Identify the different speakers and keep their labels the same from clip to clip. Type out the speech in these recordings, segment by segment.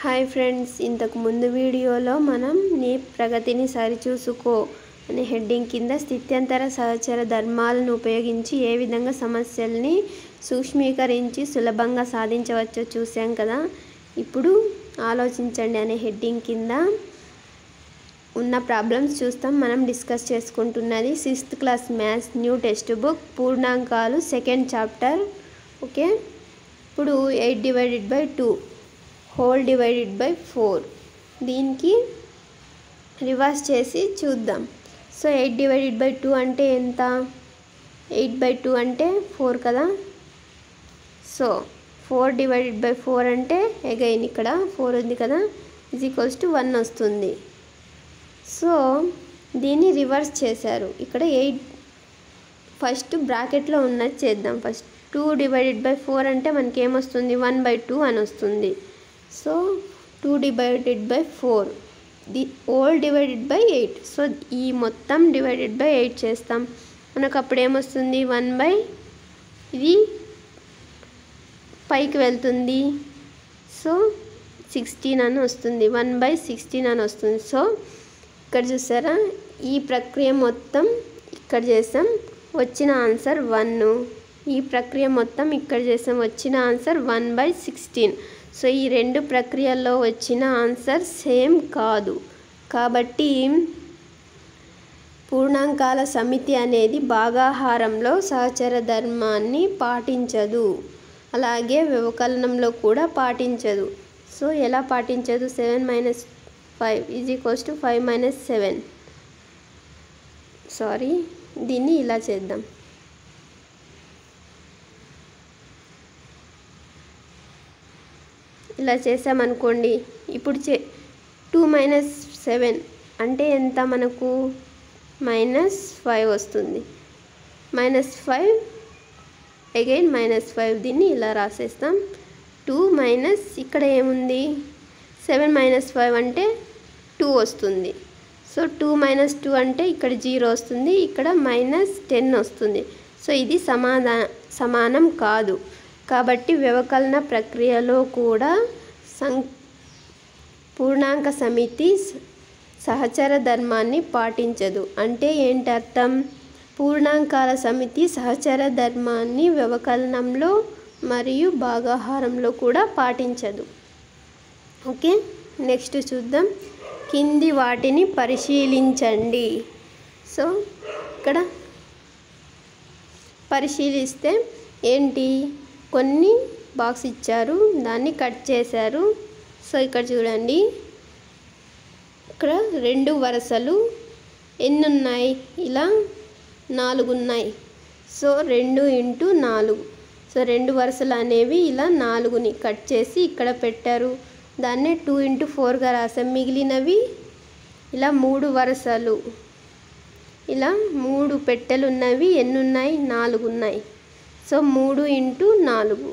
Speaker 1: Hi friends, ఇంతకు ముందు వీడియోలో మనం నీ ప్రగతిని సరిచూసుకో అనే హెడ్డింగ్ కింద స్థిత్యంతర సహచర ధర్మాలను ఉపయోగించి ఏ విధంగా సమస్యల్ని సూక్ష్మీకరించి సులభంగా సాధించవచ్చో చూసాం కదా. ఇప్పుడు ఆలోచించండి అనే హెడ్డింగ్ కింద ఉన్న ప్రాబ్లమ్స్ చూస్తాం. మనం డిస్కస్ చేసుకుంటున్నది 6th class maths new textbook పూర్ణాంకాలు 2nd చాప్టర్. ఓకే, ఇప్పుడు 8/2 హోల్ డివైడెడ్ బై 4 దీనికి రివర్స్ చేసి చూద్దాం. సో 8/2 అంటే ఎంత? 8/2 అంటే 4 కదా. సో 4/4 అంటే అగైన్ ఇక్కడ 4 ఉంది కదా, =1 వస్తుంది. సో దీన్ని రివర్స్ చేశారు. ఇక్కడ 8 ఫస్ట్ బ్రాకెట్లో ఉన్నది చేద్దాం. ఫస్ట్ 2/4 అంటే మనకి ఏమొస్తుంది? 1/2 అని వస్తుంది. So 2/4 the whole divided by 8. So ఈ మొత్తం డివైడెడ్ బై 8 చేస్తాం. మనకు అప్పుడు ఏమొస్తుంది? 1 ఇది పైకి వెళ్తుంది. సో 16 అని వస్తుంది. 1/16 అని వస్తుంది. సో ఇక్కడ చూసారా, ఈ ప్రక్రియ మొత్తం ఇక్కడ చేసాం, వచ్చిన ఆన్సర్ 1. ఈ ప్రక్రియ మొత్తం ఇక్కడ చేసాం, వచ్చిన ఆన్సర్ 1/16. సో ఈ రెండు ప్రక్రియల్లో వచ్చిన ఆన్సర్ సేమ్ కాదు. కాబట్టి పూర్ణాంకాల సమితి అనేది భాగాహారంలో సహచర ధర్మాన్ని పాటించదు, అలాగే వ్యవకలనంలో కూడా పాటించదు. సో ఎలా పాటించదు? 7 - 5 = 5 - 7. సారీ, దీన్ని ఇలా చేద్దాం. ఇలా చేసామనుకోండి. ఇప్పుడు 2 - 7 అంటే ఎంత? మనకు -5 వస్తుంది. -5 అగైన్ -5. దీన్ని ఇలా రాసేస్తాం. 2 మైనస్ ఇక్కడ ఏముంది? 7 - 5 అంటే 2 వస్తుంది. సో 2 - 2 అంటే ఇక్కడ 0 వస్తుంది, ఇక్కడ -10 వస్తుంది. సో ఇది సమానం కాదు. కాబట్టి వ్యవకలన ప్రక్రియలో కూడా పూర్ణాంక సమితి సహచర ధర్మాన్ని పాటించదు. అంటే ఏంటి అర్థం? పూర్ణాంకాల సమితి సహచర ధర్మాన్ని వ్యవకలనంలో మరియు భాగాహారంలో కూడా పాటించదు. ఓకే, నెక్స్ట్ చూద్దాం. కింది వాటిని పరిశీలించండి. సో ఇక్కడ పరిశీలిస్తే ఏంటి? కొన్ని బాక్స్ ఇచ్చారు, దాన్ని కట్ చేశారు. సో ఇక్కడ చూడండి, ఇక్కడ 2 వరుసలు ఎన్ని ఉన్నాయి? ఇలా 4 ఉన్నాయి. సో 2 × 4. సో 2 వరుసలు అనేవి ఇలా 4ని కట్ చేసి ఇక్కడ పెట్టారు. దాన్నే 2 × 4గా రాసాం. మిగిలినవి ఇలా 3 వరుసలు, ఇలా 3 పెట్టెలు ఉన్నవి ఎన్ని ఉన్నాయి? 4 ఉన్నాయి. సో 3 × 4.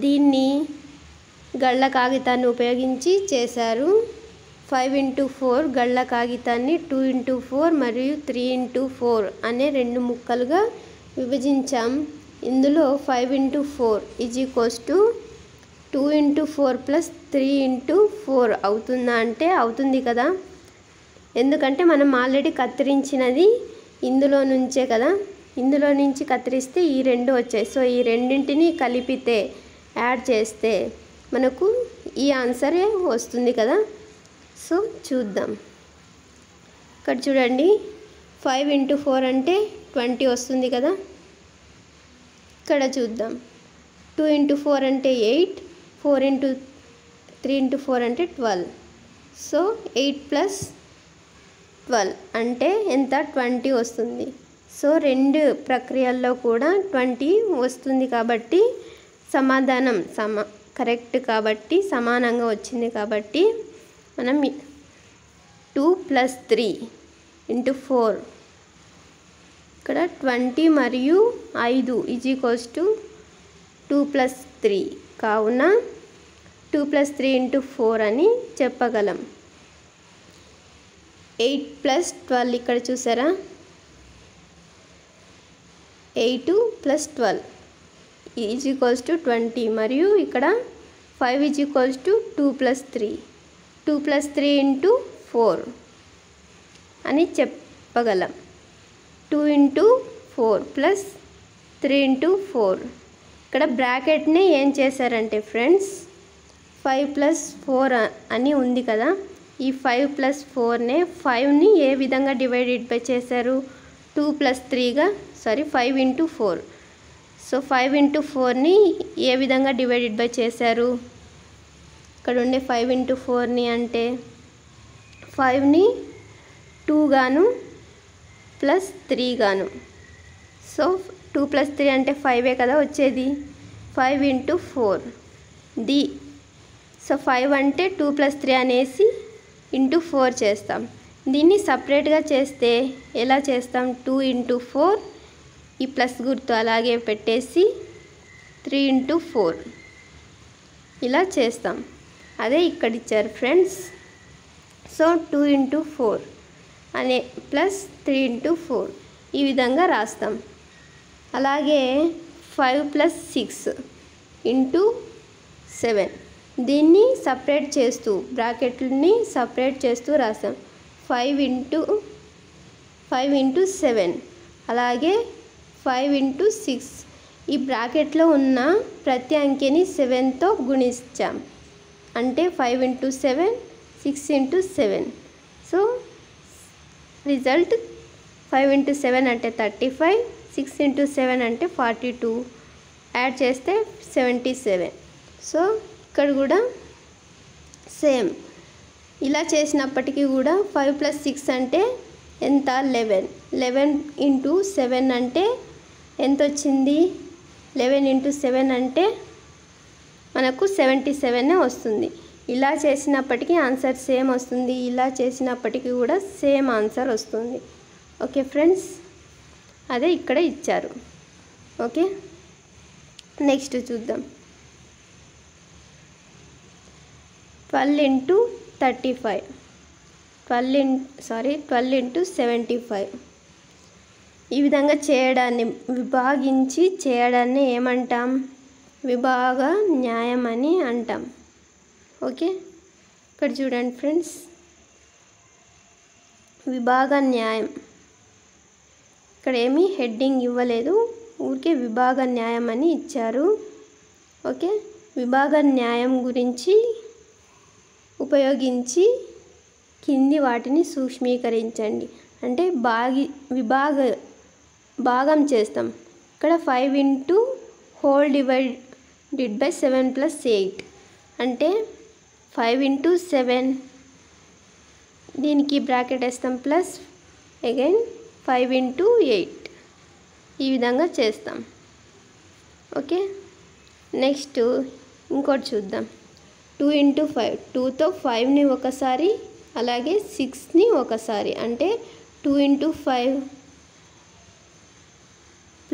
Speaker 1: దీన్ని గళ్ళ కాగితాన్ని ఉపయోగించి చేశారు. 5 × 4 గళ్ళ కాగితాన్ని 2 × 4 మరియు 3 × 4 అనే 2 ముక్కలుగా విభజించాం. ఇందులో 5 × 4 = 2 × 4 + 3 × 4 అవుతుందా అంటే అవుతుంది కదా. ఎందుకంటే మనం ఆల్రెడీ కత్తిరించినది ఇందులో నుంచే కదా. ఇందులో నుంచి కత్తిరిస్తే ఈ 2 వచ్చాయి. సో ఈ రెండింటిని కలిపితే యాడ్ చేస్తే మనకు ఈ ఆన్సరే వస్తుంది కదా. సో చూద్దాం. ఇక్కడ చూడండి, 5 × 4 అంటే 20 వస్తుంది కదా. ఇక్కడ చూద్దాం, 2 × 4 అంటే 8, 3 × 4 అంటే 12. సో 8 + 12 అంటే ఎంత? 20 వస్తుంది. సో 2 ప్రక్రియల్లో కూడా 20 వస్తుంది. కాబట్టి సమాధానం కరెక్ట్, కాబట్టి సమానంగా వచ్చింది. కాబట్టి మనం 2 + 3 × 4 ఇక్కడ 20 మరియు 5 = 2 + 3. కావున 2 + 3 × 4 అని చెప్పగలం. 8 + 12 ఇక్కడ చూసారా, 8 + 12 = 20 మరియు ఇక్కడ 5 ఈజ్ ఈక్వల్స్ టు 2 + 3 2 + 3 × 4 అని చెప్పగలం. 2 × 4 + 3 × 4. ఇక్కడ బ్రాకెట్ని ఏం చేశారంటే ఫ్రెండ్స్ 5 + 4 అని ఉంది కదా, ఈ 5 + 4నే 5ని ఏ విధంగా డివైడెడ్ బై చేశారు 2 + 3గా 5 × 4. సో 5 × 4ని ఏ విధంగా డివైడెడ్ బై చేశారు, ఇక్కడ ఉండే 5 × 4ని అంటే 5ని 2 గాను +3 గాను. సో 2 + 3 అంటే 5ఏ కదా వచ్చేది. 5 × 4 సో 5 అంటే 2 + 3 అనేసి × 4 చేస్తాం. దీన్ని సపరేట్గా చేస్తే ఎలా చేస్తాం, 2 × 4 ఈ ప్లస్ గుర్తు అలాగే పెట్టేసి 3 × 4 ఇలా చేస్తాం. అదే ఇక్కడ ఇచ్చారు ఫ్రెండ్స్. సో 2 × 4 అనే +3 × 4 ఈ విధంగా రాస్తాం. అలాగే 5 + 6 × 7 దీన్ని సపరేట్ చేస్తూ బ్రాకెట్లని సపరేట్ చేస్తూ రాస్తాం. 5 × 7 అలాగే 5 × 6 ఈ బ్రాకెట్లో ఉన్న ప్రతి అంకెని 7తో గుణించాం. అంటే 5 × 7 6 × 7. సో రిజల్ట్ 5 × 7 అంటే 35, 6 × 7 అంటే 42, యాడ్ చేస్తే 77. సో ఇక్కడ కూడా సేమ్ ఇలా చేసినప్పటికీ కూడా 5 + 6 అంటే ఎంత 11. 11 × 7 అంటే ఎంత వచ్చింది, 11 × 7 అంటే మనకు 77 వస్తుంది. ఇలా చేసినప్పటికీ ఆన్సర్ సేమ్ వస్తుంది, ఇలా చేసినప్పటికీ కూడా సేమ్ ఆన్సర్ వస్తుంది. ఓకే ఫ్రెండ్స్, అదే ఇక్కడ ఇచ్చారు. ఓకే, నెక్స్ట్ చూద్దాం. 12 × 35 12 × 75 ఈ విధంగా చేయడాన్ని విభాగించి చేయడాన్ని ఏమంటాం, విభాగ న్యాయం అని అంటాం. ఓకే, ఇక్కడ చూడండి ఫ్రెండ్స్, విభాగ న్యాయం. ఇక్కడ ఏమీ హెడ్డింగ్ ఇవ్వలేదు, ఊరికే విభాగ న్యాయం అని ఇచ్చారు. ఓకే, విభాగ న్యాయం గురించి ఉపయోగించి కింది వాటిని సూక్ష్మీకరించండి. అంటే భాగం చేస్తాం. ఇక్కడ 5 × హోల్ డివైడెడ్ బై 7 + 8 అంటే 5 × 7 దీనికి బ్రాకెట్ వేస్తాం ప్లస్ అగైన్ 5 × 8 ఈ విధంగా చేస్తాం. ఓకే, నెక్స్ట్ ఇంకోటి చూద్దాం. 2 × 5 2తో 5ని ఒకసారి అలాగే 6ని ఒకసారి అంటే 2 × 5 +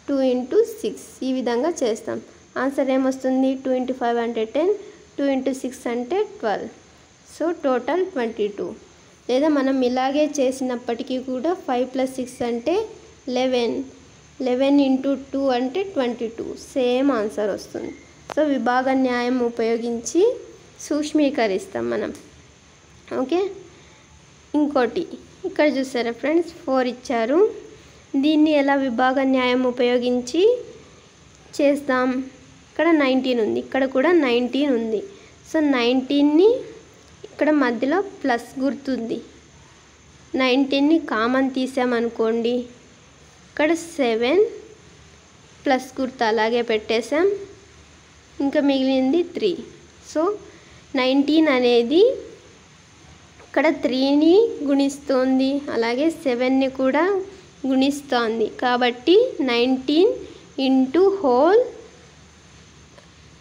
Speaker 1: 2 × 6 ఈ విధంగా చేస్తాం. ఆన్సర్ ఏమొస్తుంది, 2 × 5 అంటే 10, 2 × 6 అంటే 12. So total 22. లేదా మనం ఇలాగే చేసినప్పటికీ కూడా 5 + 6 అంటే 11, 11 × 2 అంటే 22 సేమ్ ఆన్సర్ వస్తుంది. సో విభాగ న్యాయం ఉపయోగించి సూక్ష్మీకరిస్తాం మనం. ఓకే, ఇంకోటి ఇక్కడ చూసారా ఫ్రెండ్స్, 4 ఇచ్చారు. దీన్ని ఎలా విభాగ న్యాయం ఉపయోగించి చేస్తాం. ఇక్కడ 19 ఉంది, ఇక్కడ కూడా 19 ఉంది. సో 19ని ఇక్కడ మధ్యలో ప్లస్ గుర్తుంది, 19ని కామన్ తీసామనుకోండి, ఇక్కడ 7 ప్లస్ గుర్తు అలాగే పెట్టేసాం, ఇంకా మిగిలింది 3. సో 19 అనేది ఇక్కడ 3ని గుణిస్తోంది, అలాగే 7ని కూడా గుణిస్తోంది. కాబట్టి 19 × హోల్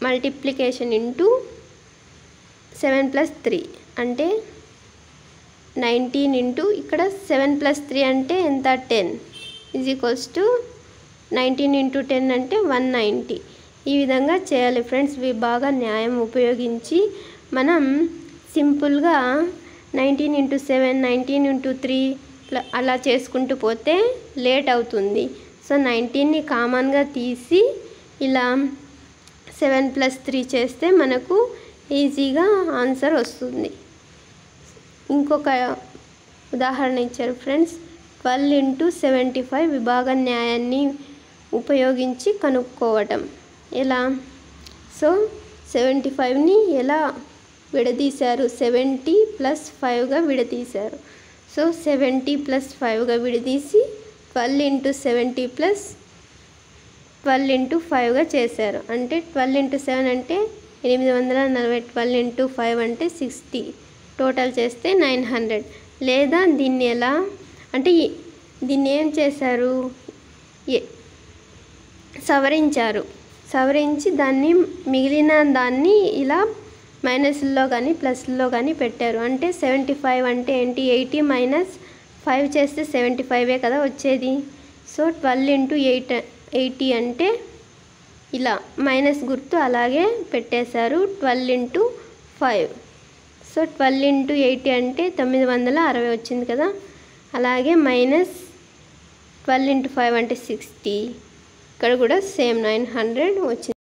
Speaker 1: మల్టిప్లికేషన్ × 7 + 3 అంటే 19 ఇక్కడ 7 + 3 అంటే ఎంత 10 = 19 × 10 అంటే 190. ఈ విధంగా చేయాలి ఫ్రెండ్స్. విభాగ న్యాయం ఉపయోగించి మనం సింపుల్గా 19 × 7 19 × 3 అలా చేసుకుంటూ పోతే లేట్ అవుతుంది. సో 19ని కామన్గా తీసి ఇలా 7 + 3 చేస్తే మనకు ఈజీగా ఆన్సర్ వస్తుంది. ఇంకొక ఉదాహరణ ఇచ్చారు ఫ్రెండ్స్. 12 × 75 విభాగ న్యాయాన్ని ఉపయోగించి కనుక్కోవటం ఎలా? సో 75ని ఎలా విడదీశారు? 70 + 5గా విడదీశారు. సో 70 + 5గా విడదీసి 12 × 70 + 12 × 5గా చేశారు. అంటే 12 × 7 అంటే 840, 12 × 5 అంటే 60, టోటల్ చేస్తే 900. లేదా దీన్ని ఎలా అంటే దీన్ని ఏం చేశారు? సవరించి దాన్ని మిగిలిన దాన్ని ఇలా మైనస్లో కానీ ప్లస్లో కానీ పెట్టారు. అంటే 75 అంటే ఏంటి? 80 - 5 చేస్తే 75 కదా వచ్చేది. సో 12 × 80 అంటే ఇలా మైనస్ గుర్తు అలాగే పెట్టేశారు. 12 × 5. సో 12 × 80 అంటే 960 వచ్చింది కదా. అలాగే -12 × 5 అంటే 60. ఇక్కడ కూడా సేమ్ 900 వచ్చింది.